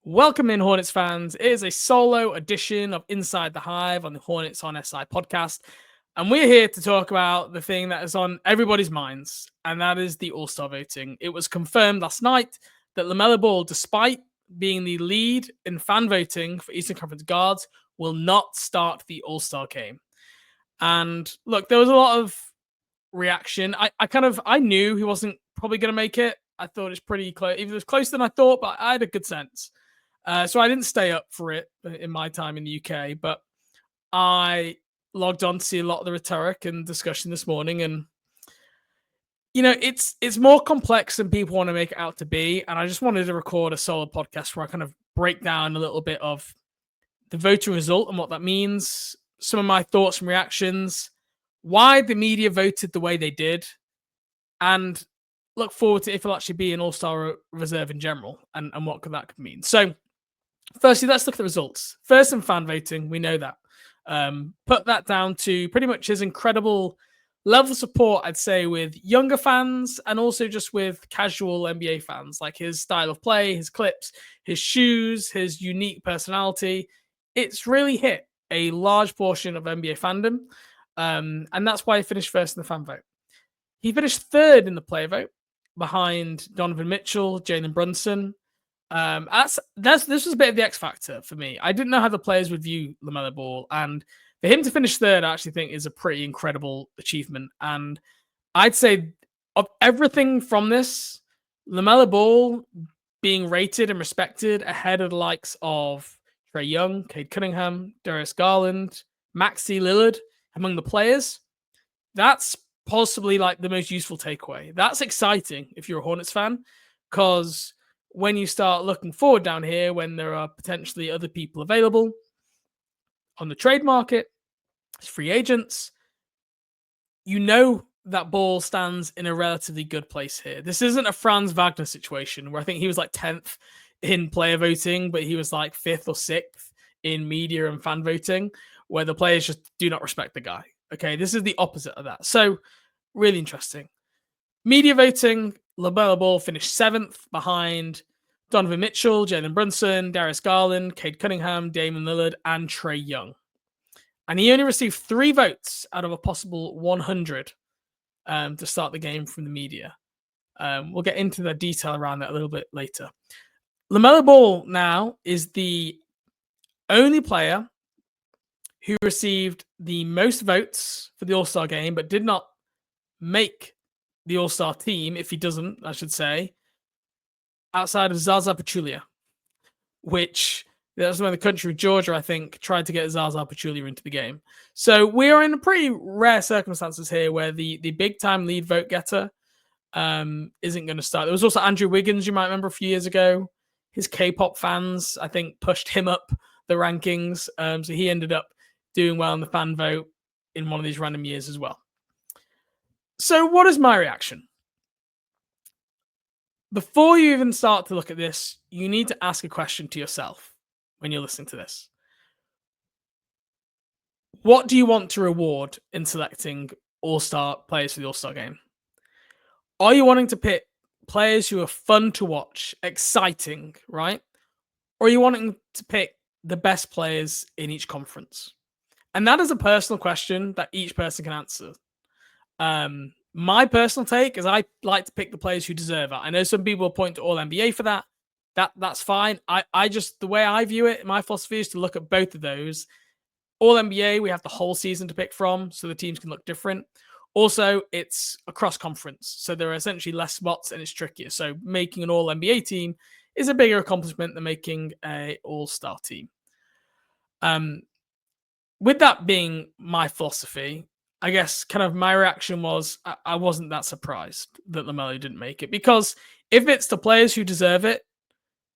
Welcome in, Hornets fans. It is a solo edition of Inside the Hive on the Hornets on SI podcast. And we're here to talk about the thing that is on everybody's minds, and that is the All-Star voting. It was confirmed last night that LaMelo Ball, despite being the lead in fan voting for Eastern Conference guards, will not start the All-Star game. And look, there was a lot of reaction. I knew he wasn't probably going to make it. I thought it's pretty close. Even it was closer than I thought, but I had a good sense. So I didn't stay up for it in my time in the UK, but I logged on to see a lot of the rhetoric and discussion this morning, and it's more complex than people want to make it out to be. And I just wanted to record a solo podcast where I kind of break down a little bit of the voting result and what that means, some of my thoughts and reactions, why the media voted the way they did, and look forward to if it'll actually be an all-star reserve in general and what that could mean. So firstly, let's look at the results. First in fan voting, we know that. Put that down to pretty much his incredible level of support, I'd say, with younger fans and also just with casual NBA fans, like his style of play, his clips, his shoes, his unique personality. It's really hit a large portion of NBA fandom. And that's why he finished first in the fan vote. He finished third in the player vote behind Donovan Mitchell, Jalen Brunson. This was a bit of the X factor for me. I didn't know how the players would view LaMelo Ball, and for him to finish third, I actually think is a pretty incredible achievement. And I'd say of everything from this, LaMelo Ball being rated and respected ahead of the likes of Trae Young, Cade Cunningham, Darius Garland, Maxey Lillard among the players, that's possibly like the most useful takeaway. That's exciting if you're a Hornets fan, because when you start looking forward down here, when there are potentially other people available on the trade market, as free agents, you know that Ball stands in a relatively good place here. This isn't a Franz Wagner situation where I think he was like 10th in player voting, but he was like 5th or 6th in media and fan voting, where the players just do not respect the guy. Okay, this is the opposite of that. So, really interesting. Media voting, LaMelo Ball finished 7th behind Donovan Mitchell, Jalen Brunson, Darius Garland, Cade Cunningham, Damian Lillard, and Trae Young. And he only received 3 votes out of a possible 100 to start the game from the media. We'll get into the detail around that a little bit later. LaMelo Ball now is the only player who received the most votes for the All-Star game, but did not make the All-Star team, if he doesn't, I should say, outside of Zaza Pachulia, which that's when the country of Georgia, I think, tried to get Zaza Pachulia into the game. So we are in pretty rare circumstances here where the big-time lead vote getter isn't going to start. There was also Andrew Wiggins, you might remember a few years ago. His K-pop fans, I think, pushed him up the rankings. So he ended up doing well in the fan vote in one of these random years as well. So what is my reaction? Before you even start to look at this, you need to ask a question to yourself when you're listening to this. What do you want to reward in selecting All-Star players for the All-Star game? Are you wanting to pick players who are fun to watch, exciting, right? Or are you wanting to pick the best players in each conference? And that is a personal question that each person can answer. My personal take is I like to pick the players who deserve it. I know some people point to All NBA for that. That's fine. I just, the way I view it, my philosophy is to look at both of those. All NBA, we have the whole season to pick from, so the teams can look different. Also, it's a cross conference, so there are essentially less spots and it's trickier. So making an All NBA team is a bigger accomplishment than making a All-Star team. With that being my philosophy, I guess kind of my reaction was I wasn't that surprised that LaMelo didn't make it, because if it's the players who deserve it,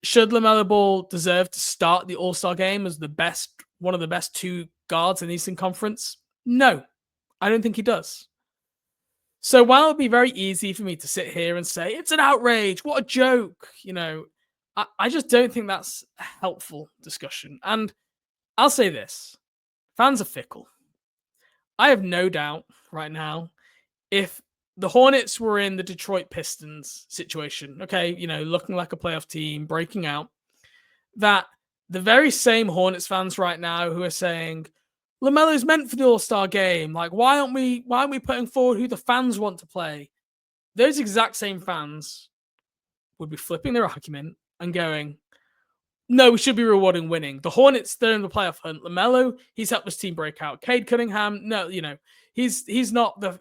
should LaMelo Ball deserve to start the All-Star game as one of the best 2 guards in the Eastern Conference? No, I don't think he does. So while it'd be very easy for me to sit here and say, it's an outrage, what a joke, I just don't think that's a helpful discussion. And I'll say this, fans are fickle. I have no doubt right now, if the Hornets were in the Detroit Pistons situation, okay, looking like a playoff team, breaking out, that the very same Hornets fans right now who are saying LaMelo's meant for the All-Star game, like why aren't we putting forward who the fans want to play? Those exact same fans would be flipping their argument and going, no, we should be rewarding winning. The Hornets, they're in the playoff hunt. LaMelo, he's helped his team break out. Cade Cunningham, no, he's not the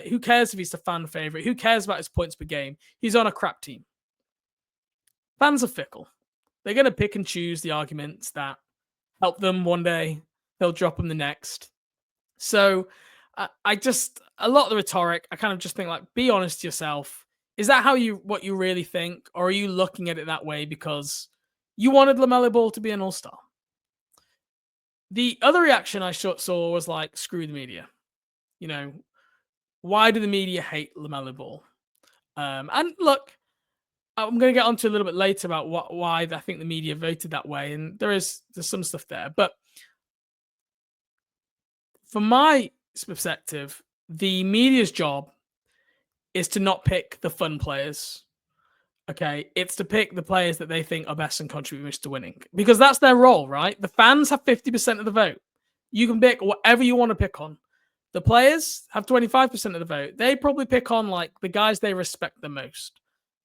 who cares if he's the fan favorite? Who cares about his points per game? He's on a crap team. Fans are fickle. They're going to pick and choose the arguments that help them one day. They'll drop them the next. So I just, a lot of the rhetoric, I kind of just think like, be honest to yourself. Is that what you really think? Or are you looking at it that way because you wanted LaMelo Ball to be an all-star? The other reaction I saw was like, screw the media. Why do the media hate LaMelo Ball? And look, I'm going to get onto a little bit later about why I think the media voted that way. And there's some stuff there. But from my perspective, the media's job is to not pick the fun players. Okay, it's to pick the players that they think are best and contribute most to winning, because that's their role, right? The fans have 50% of the vote. You can pick whatever you want to pick on. The players have 25% of the vote. They probably pick on like the guys they respect the most,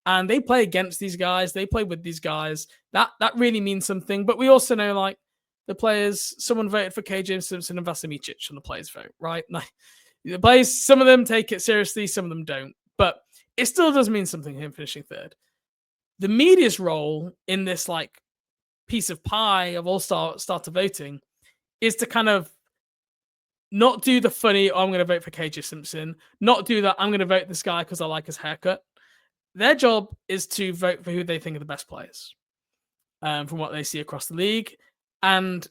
and they play against these guys. They play with these guys. That really means something. But we also know like the players. Someone voted for KJ Simpson and Vasilicic on the players' vote, right? Like, the players, some of them take it seriously, some of them don't. But it still does mean something him finishing third. The media's role in this like piece of pie of all-starter voting is to kind of not do the funny, I'm going to vote for KJ Simpson, not do that, I'm going to vote this guy because I like his haircut. Their job is to vote for who they think are the best players from what they see across the league. And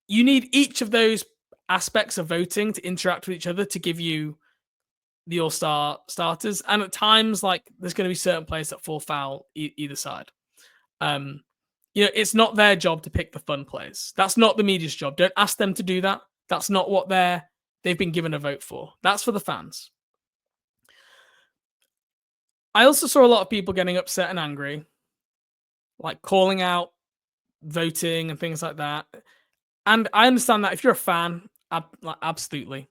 you need each of those aspects of voting to interact with each other to give you the all-star starters. And at times, like, there's going to be certain players that fall foul either side. It's not their job to pick the fun players. That's not the media's job. Don't ask them to do that. That's not what they've been given a vote for. That's for the fans. I also saw a lot of people getting upset and angry, like calling out voting and things like that. And I understand that if you're a fan, absolutely.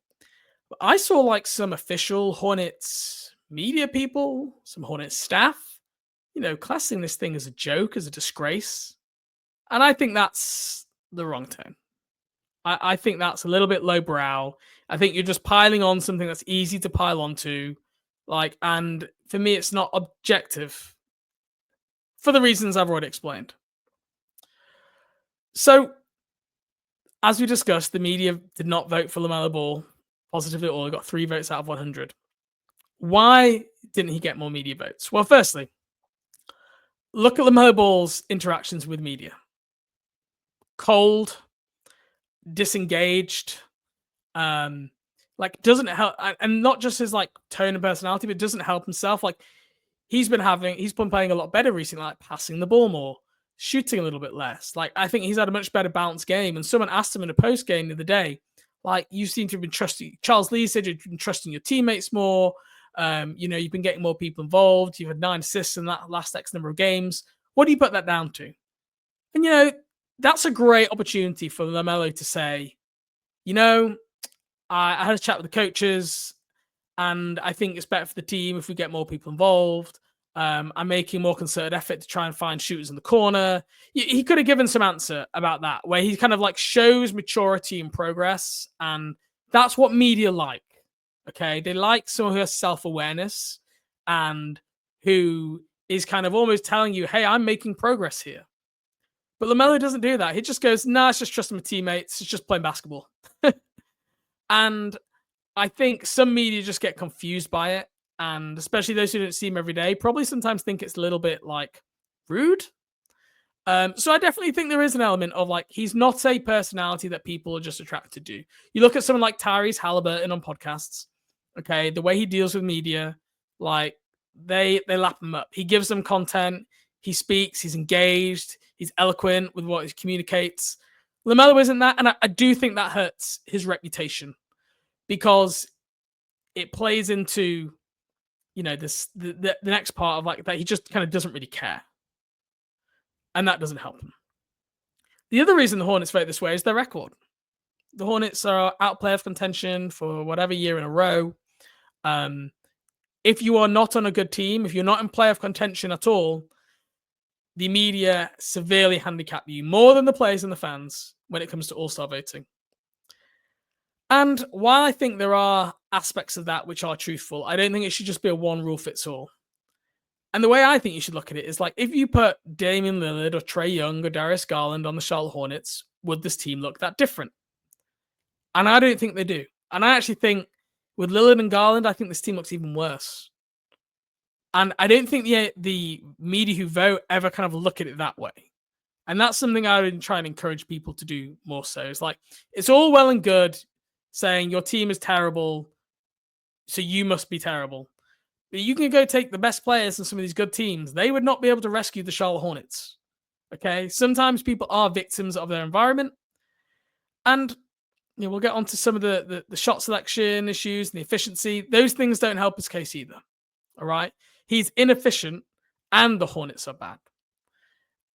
But I saw like some official Hornets media people, some Hornets staff, classing this thing as a joke, as a disgrace. And I think that's the wrong tone. I think that's a little bit lowbrow. I think you're just piling on something that's easy to pile onto. And for me, it's not objective for the reasons I've already explained. So, as we discussed, the media did not vote for LaMelo Ball positively at all. He got 3 votes out of 100. Why didn't he get more media votes? Well, firstly, look at LaMelo Ball's interactions with media. Cold, disengaged, doesn't help, and not just his like tone and personality, but doesn't help himself. Like he's been playing a lot better recently, like passing the ball more, shooting a little bit less. Like I think he's had a much better balanced game. And someone asked him in a post game the other day, like, you seem to have been trusting. Charles Lee said you've been trusting your teammates more. You've been getting more people involved. You've had 9 assists in that last X number of games. What do you put that down to? And that's a great opportunity for LaMelo to say, I had a chat with the coaches, and I think it's better for the team if we get more people involved. I'm making more concerted effort to try and find shooters in the corner. He could have given some answer about that, where he kind of like shows maturity and progress, and that's what media like. Okay, they like someone who has self-awareness and who is kind of almost telling you, "Hey, I'm making progress here." But LaMelo doesn't do that. He just goes, "Nah, it's just trusting my teammates. It's just playing basketball." And I think some media just get confused by it. And especially those who don't see him every day probably sometimes think it's a little bit like rude. So I definitely think there is an element of like, he's not a personality that people are just attracted to. You look at someone like Tyrese Halliburton on podcasts. Okay. The way he deals with media, like they lap him up. He gives them content. He speaks. He's engaged. He's eloquent with what he communicates. LaMelo isn't that. And I do think that hurts his reputation, because it plays into, the next part of like that. He just kind of doesn't really care. And that doesn't help him. The other reason the Hornets vote this way is their record. The Hornets are out playoff contention for whatever year in a row. If you are not on a good team, if you're not in playoff contention at all, the media severely handicap you more than the players and the fans when it comes to All-Star voting. And while I think there are aspects of that which are truthful, I don't think it should just be a one rule fits all. And the way I think you should look at it is like, if you put Damian Lillard or Trae Young or Darius Garland on the Charlotte Hornets, would this team look that different? And I don't think they do. And I actually think with Lillard and Garland, I think this team looks even worse. And I don't think the media who vote ever kind of look at it that way. And that's something I would try and encourage people to do more so. It's like, it's all well and good saying your team is terrible, so you must be terrible. But you can go take the best players in some of these good teams. They would not be able to rescue the Charlotte Hornets. Okay? Sometimes people are victims of their environment. And we'll get onto some of the shot selection issues and the efficiency. Those things don't help his case either. All right? He's inefficient and the Hornets are bad.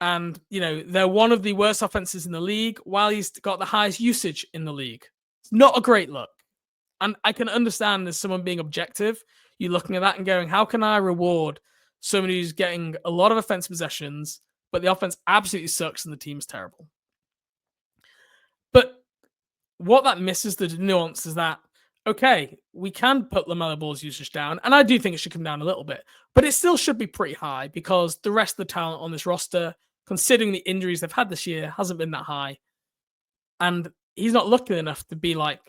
And, they're one of the worst offenses in the league while he's got the highest usage in the league. It's not a great look. And I can understand as someone being objective, you're looking at that and going, how can I reward somebody who's getting a lot of offensive possessions, but the offense absolutely sucks and the team's terrible? But what that misses the nuance is that, okay, we can put LaMelo Ball's usage down, and I do think it should come down a little bit, but it still should be pretty high because the rest of the talent on this roster, considering the injuries they've had this year, hasn't been that high. And he's not lucky enough to be like,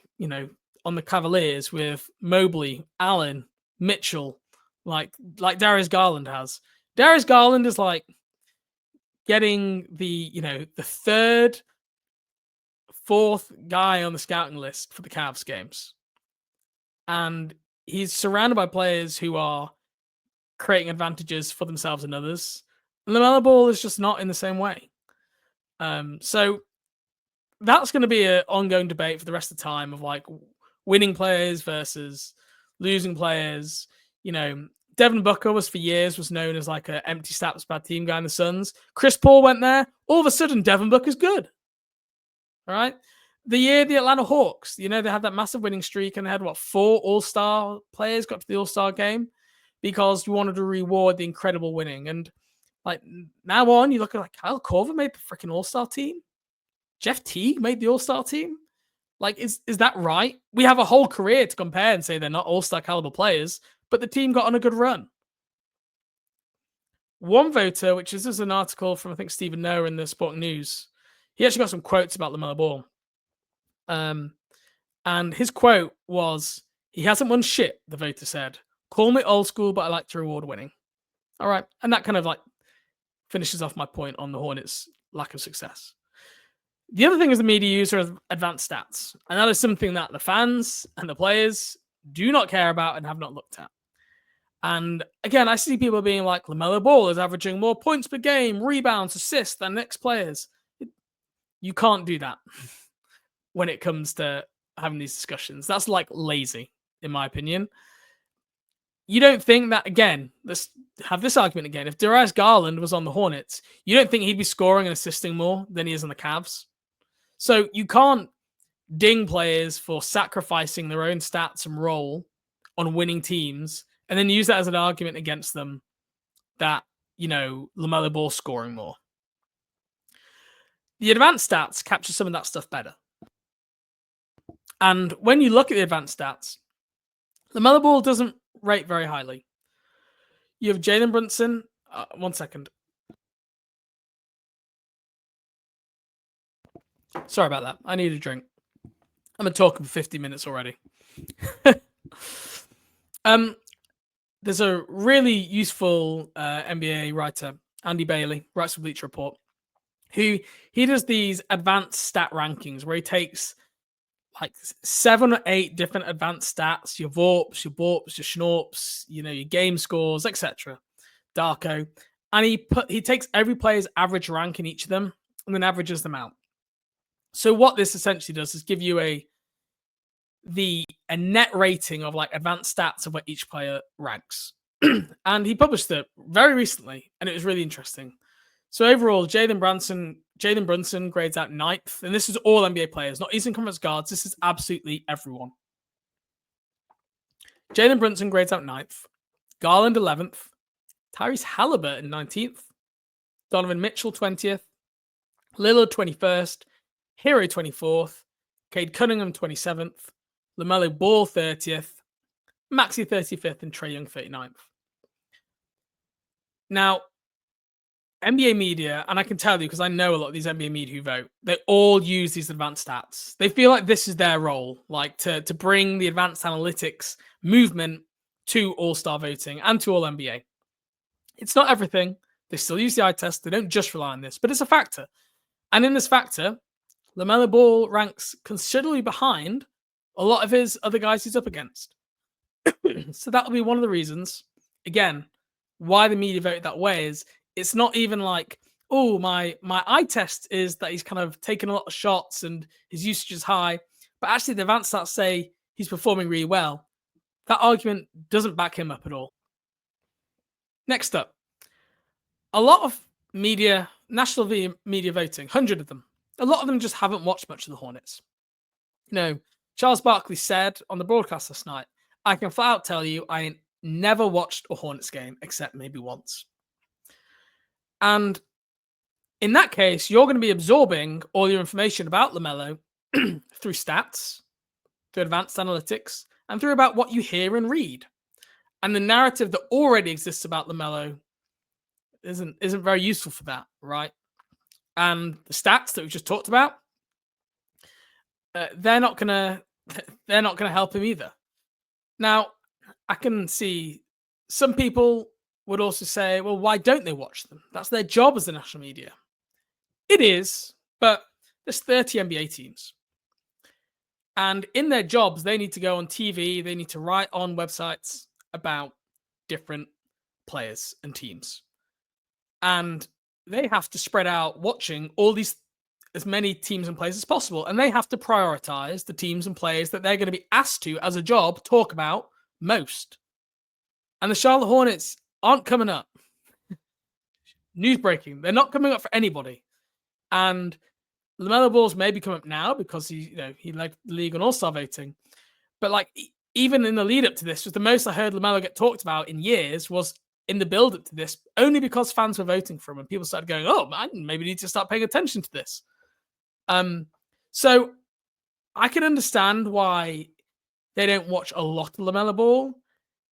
on the Cavaliers with Mobley, Allen, Mitchell, like Darius Garland has. Darius Garland is like getting the third, fourth guy on the scouting list for the Cavs games. And he's surrounded by players who are creating advantages for themselves and others. And LaMelo Ball is just not in the same way. So that's going to be an ongoing debate for the rest of the time of like winning players versus losing players. Devin Booker was known as like an empty stats bad team guy in the Suns. Chris Paul went there. All of a sudden, Devin Booker's good. All right. The year the Atlanta Hawks, they had that massive winning streak and they had 4 All-Star players got to the All-Star game because you wanted to reward the incredible winning. And like now on, you look at like Kyle Korver made the freaking All-Star team. Jeff Teague made the All-Star team. Like, is that right? We have a whole career to compare and say they're not All-Star caliber players, but the team got on a good run. One voter, which is an article from, I think, Stephen Noah in the Sporting News, he actually got some quotes about LaMelo Ball. And his quote was, "He hasn't won shit," the voter said. "Call me old school, but I like to reward winning." All right. And that kind of like finishes off my point on the Hornets' lack of success. The other thing is the media use are advanced stats. And that is something that the fans and the players do not care about and have not looked at. And again, I see people being like, LaMelo Ball is averaging more points per game, rebounds, assists than next players. You can't do that when it comes to having these discussions. That's like lazy, in my opinion. You don't think that, again, let's have this argument again. If Darius Garland was on the Hornets, you don't think he'd be scoring and assisting more than he is on the Cavs? So you can't ding players for sacrificing their own stats and role on winning teams and then use that as an argument against them that, LaMelo Ball scoring more. The advanced stats capture some of that stuff better. And when you look at the advanced stats, LaMelo Ball doesn't rate very highly. You have Jalen Brunson. 1 second. Sorry about that. I need a drink. I've been talking for 50 minutes already. There's a really useful NBA writer, Andy Bailey, writes for Bleacher Report, who he does these advanced stat rankings where he takes like 7 or 8 different advanced stats, your VORPs, your BORPs, your SHNORPs, your game scores, etc. Darko. And he takes every player's average rank in each of them and then averages them out. So what this essentially does is give you a net rating of like advanced stats of where each player ranks. And he published it very recently, and it was really interesting. So overall, Jalen Brunson Jalen Brunson grades out 9th, and this is all NBA players, not Eastern Conference guards. This is absolutely everyone. Jalen Brunson grades out 9th, Garland 11th, Tyrese Halliburton 19th, Donovan Mitchell 20th, Lillard 21st, Hero 24th, Cade Cunningham 27th, LaMelo Ball 30th, Maxey 35th, and Trae Young 39th. Now, NBA media, and I can tell you because I know a lot of these NBA media who vote, they all use these advanced stats. They feel like this is their role, like to bring the advanced analytics movement to all-star voting and to all NBA. It's not everything. They still use the eye test. They don't just rely on this, but it's a factor. And in this factor, LaMelo Ball ranks considerably behind a lot of his other guys he's up against. So that'll be one of the reasons, again, why the media voted that way. Is it's not even like, oh, my eye test is that he's kind of taken a lot of shots and his usage is high, but actually the advanced stats say he's performing really well. That argument doesn't back him up at all. Next up, a lot of media, national media voting, 100 of them, a lot of them just haven't watched much of the Hornets. You know, Charles Barkley said on the broadcast last night, I can flat out tell you I never watched a Hornets game except maybe once. And in that case, you're going to be absorbing all your information about LaMelo through stats, through advanced analytics, and through about what you hear and read. And the narrative that already exists about LaMelo isn't very useful for that, right? And the stats that we just talked about, they're not gonna help him either. Now, I can see some people would also say, well, why don't they watch them? That's their job as the national media. It is, but there's 30 NBA teams. And in their jobs, they need to go on TV, they need to write on websites about different players and teams. And they have to spread out watching all these, as many teams and players as possible. And they have to prioritize the teams and players that they're going to be asked to, as a job, talk about most. And the Charlotte Hornets aren't coming up. News breaking. They're not coming up for anybody. And LaMelo Ball's maybe come up now because he led the league on all-star voting. But like, even in the lead up to this, was the most I heard LaMelo get talked about in years was in the build up to this, only because fans were voting for him and people started going, oh, I maybe need to start paying attention to this. So I can understand why they don't watch a lot of LaMelo Ball.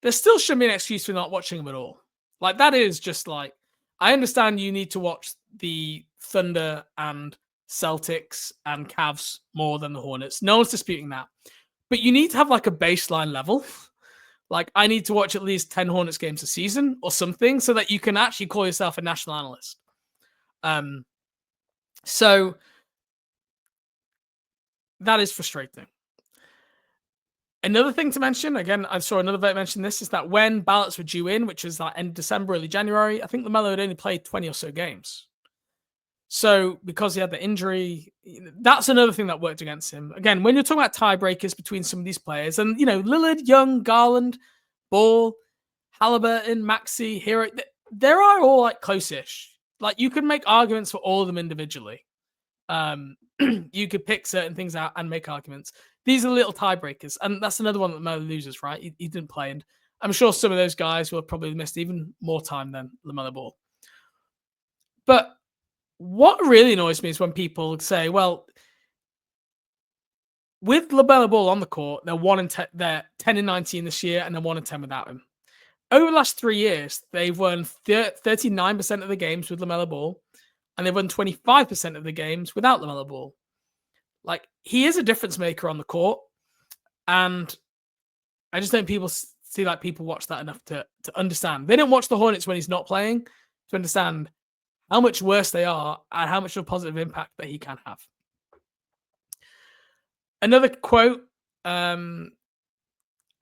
There still shouldn't be an excuse for not watching him at all. Like, that is just like, I understand you need to watch the Thunder and Celtics and Cavs more than the Hornets. No one's disputing that. But you need to have like a baseline level. Like, I need to watch at least 10 Hornets games a season or something so that you can actually call yourself a national analyst. So that is frustrating. Another thing to mention, again, I saw another vote mention this, is that when ballots were due in, which was like end of December, early January, I think LaMelo had only played 20 or so games. So because he had the injury, that's another thing that worked against him. Again, when you're talking about tiebreakers between some of these players, and, you know, Lillard, Young, Garland, Ball, Halliburton, Maxey, Hero, there are all like close-ish. Like, you could make arguments for all of them individually. You could pick certain things out and make arguments. These are little tiebreakers, and that's another one that LaMelo loses, right? He didn't play, and I'm sure some of those guys will have probably missed even more time than LaMelo Ball. But what really annoys me is when people say, well, with LaMelo Ball on the court, they're 10 and 19 this year, and they're 1 and 10 without him. Over the last 3 years, they've won 39% of the games with LaMelo Ball, and they've won 25% of the games without LaMelo Ball. Like, he is a difference maker on the court, and I just don't see like people watch that enough to understand. They don't watch the Hornets when he's not playing to understand how much worse they are and how much of a positive impact that he can have. Another quote, I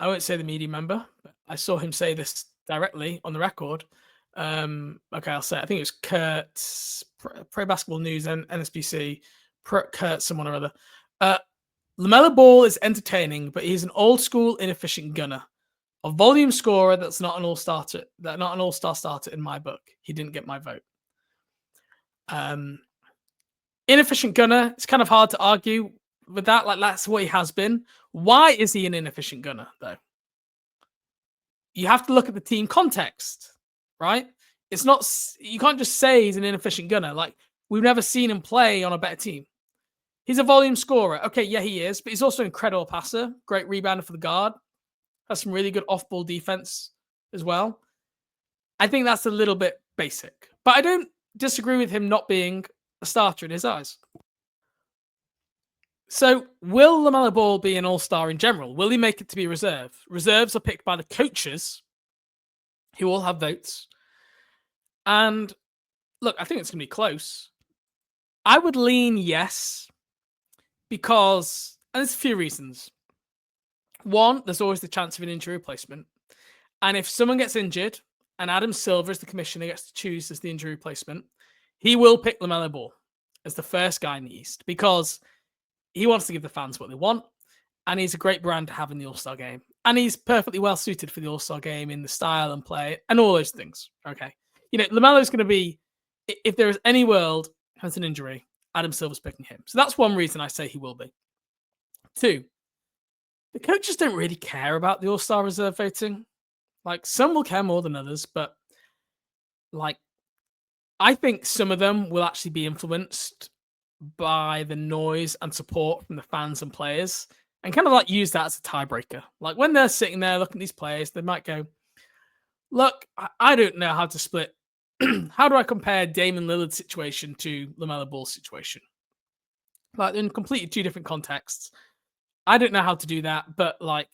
won't say the media member, but I saw him say this directly on the record. Okay, I'll say it. I think it was Kurt, Pro Basketball News and NSBC, Kurt someone or other. LaMelo Ball is entertaining, but he's an old school, inefficient gunner. A volume scorer that's not an all-star starter in my book. He didn't get my vote. Inefficient gunner. It's kind of hard to argue with that. Like, that's what he has been. Why is he an inefficient gunner, though? You have to look at the team context, right? It's not, you can't just say he's an inefficient gunner. Like, we've never seen him play on a better team. He's a volume scorer. Okay, yeah, he is, but he's also an incredible passer, great rebounder for the guard, has some really good off-ball defense as well. I think that's a little bit basic, but I don't disagree with him not being a starter in his eyes. So, will LaMelo Ball be an all-star in general? Will he make it to be reserve? Reserves are picked by the coaches, who all have votes. And look, I think it's going to be close. I would lean yes, because, and there's a few reasons. One, there's always the chance of an injury replacement. And if someone gets injured, and Adam Silver, as the commissioner, gets to choose as the injury replacement, he will pick LaMelo Ball as the first guy in the East, because he wants to give the fans what they want, and he's a great brand to have in the All-Star game. And he's perfectly well suited for the All-Star game in the style and play and all those things. Okay. You know, LaMelo's going to be, if there is any world has an injury, Adam Silver's picking him. So that's one reason I say he will be. Two, the coaches don't really care about the All-Star reserve voting. Like, some will care more than others, but like, I think some of them will actually be influenced by the noise and support from the fans and players, and kind of like use that as a tiebreaker. Like, when they're sitting there looking at these players, they might go, look, I don't know how to split. How do I compare Damian Lillard's situation to LaMelo Ball's situation? Like, in completely two different contexts. I don't know how to do that, but like,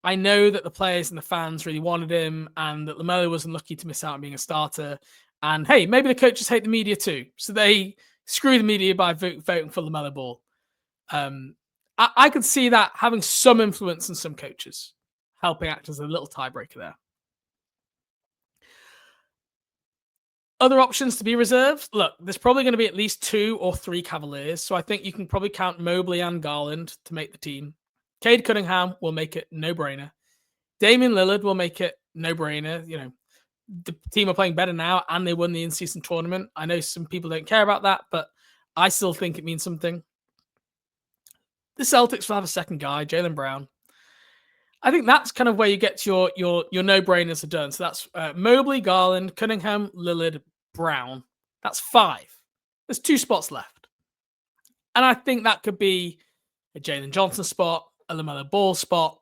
I know that the players and the fans really wanted him, and that LaMelo was unlucky to miss out on being a starter. And hey, maybe the coaches hate the media too, so they screw the media by voting for LaMelo Ball. I could see that having some influence on some coaches, helping act as a little tiebreaker there. Other options to be reserved. Look, there's probably going to be at least 2 or 3 Cavaliers, so I think you can probably count Mobley and Garland to make the team. Cade Cunningham will make it no-brainer. Damian Lillard will make it no-brainer. You know, the team are playing better now, and they won the in-season tournament. I know some people don't care about that, but I still think it means something. The Celtics will have a second guy, Jaylen Brown. I think that's kind of where you get your no-brainers are done. So that's Mobley, Garland, Cunningham, Lillard, Brown. That's 5. There's 2 spots left. And I think that could be a Jalen Johnson spot, a LaMelo Ball spot.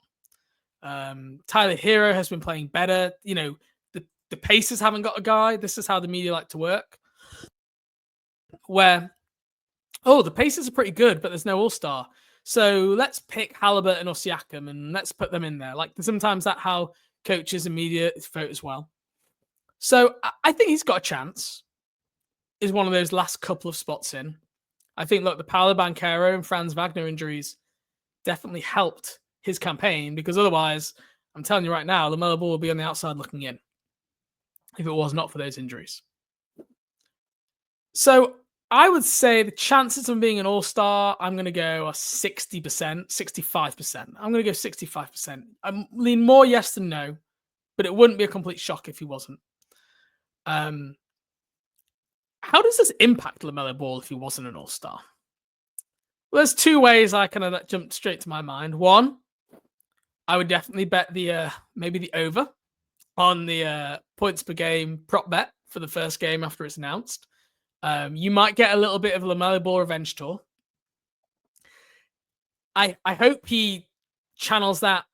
Tyler Hero has been playing better. You know, the Pacers haven't got a guy. This is how the media like to work. Where, the Pacers are pretty good, but there's no all-star. So let's pick Halliburton or Siakam and let's put them in there. Like, sometimes that's how coaches and media vote as well. So I think he's got a chance. Is one of those last couple of spots in. I think, look, the Paolo Banchero and Franz Wagner injuries definitely helped his campaign, because otherwise, I'm telling you right now, LaMelo Ball will be on the outside looking in if it was not for those injuries. So I would say the chances of being an all-star, I'm going to go 60%, 65%. I'm going to go 65%. I lean more yes than no, but it wouldn't be a complete shock if he wasn't. How does this impact LaMelo Ball if he wasn't an all-star? Well, there's 2 ways I kind of that jumped straight to my mind. One, I would definitely bet the maybe the over on the points per game prop bet for the first game after it's announced. You might get a little bit of LaMelo Ball revenge tour. I hope he channels that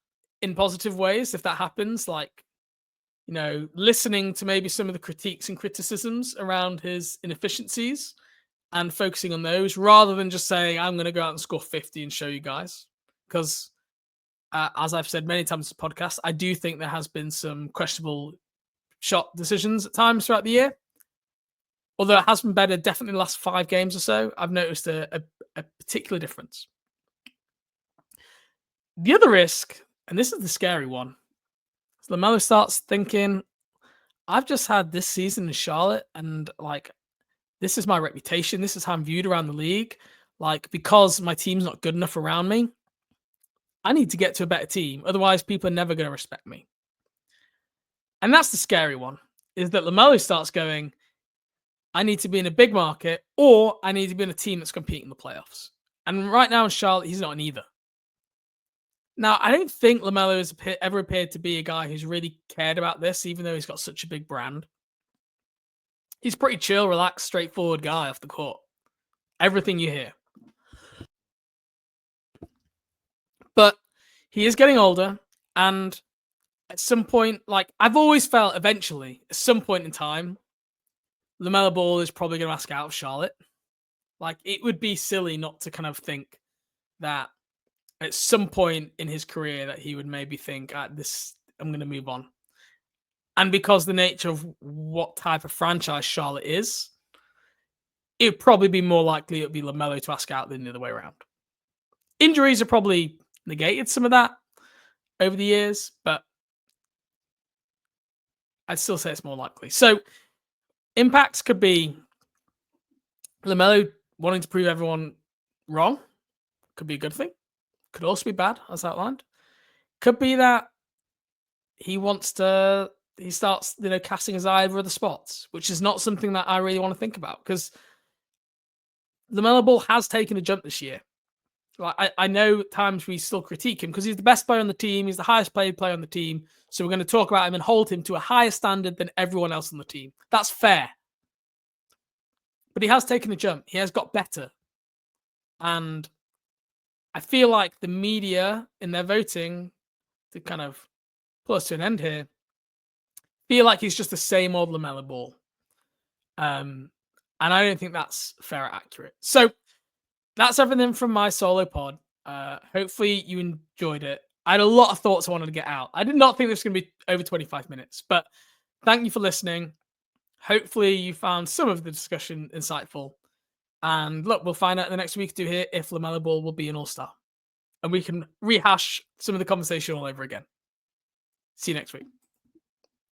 in positive ways if that happens, like, you know, listening to maybe some of the critiques and criticisms around his inefficiencies and focusing on those, rather than just saying, I'm going to go out and score 50 and show you guys. Because as I've said many times in this podcast, I do think there has been some questionable shot decisions at times throughout the year. Although it has been better, definitely the last 5 games or so, I've noticed a particular difference. The other risk, and this is the scary one, is LaMelo starts thinking, I've just had this season in Charlotte, and like, this is my reputation. This is how I'm viewed around the league. Like, because my team's not good enough around me, I need to get to a better team. Otherwise, people are never going to respect me. And that's the scary one, is that LaMelo starts going, I need to be in a big market, or I need to be in a team that's competing in the playoffs. And right now in Charlotte, he's not in either. Now, I don't think LaMelo has ever appeared to be a guy who's really cared about this, even though he's got such a big brand. He's pretty chill, relaxed, straightforward guy off the court. Everything you hear. But he is getting older, and at some point, like I've always felt eventually, at some point in time, LaMelo Ball is probably going to ask out of Charlotte. Like it would be silly not to kind of think that at some point in his career that he would maybe think, this, I'm going to move on. And because the nature of what type of franchise Charlotte is, it would probably be more likely it would be LaMelo to ask out than the other way around. Injuries have probably negated some of that over the years, but I'd still say it's more likely. So impacts could be LaMelo wanting to prove everyone wrong. Could be a good thing. Could also be bad, as outlined. Could be that he starts, casting his eye over other spots, which is not something that I really want to think about because LaMelo Ball has taken a jump this year. Like I know at times we still critique him because he's the best player on the team. He's the highest paid player on the team. So we're going to talk about him and hold him to a higher standard than everyone else on the team. That's fair. But he has taken a jump. He has got better. And I feel like the media in their voting to kind of pull us to an end here feel like he's just the same old LaMelo Ball. And I don't think that's fair or accurate. So that's everything from my solo pod. Hopefully you enjoyed it. I had a lot of thoughts I wanted to get out. I did not think this was going to be over 25 minutes, but thank you for listening. Hopefully you found some of the discussion insightful. And look, we'll find out in the next week or two here if LaMelo Ball will be an all-star. And we can rehash some of the conversation all over again. See you next week.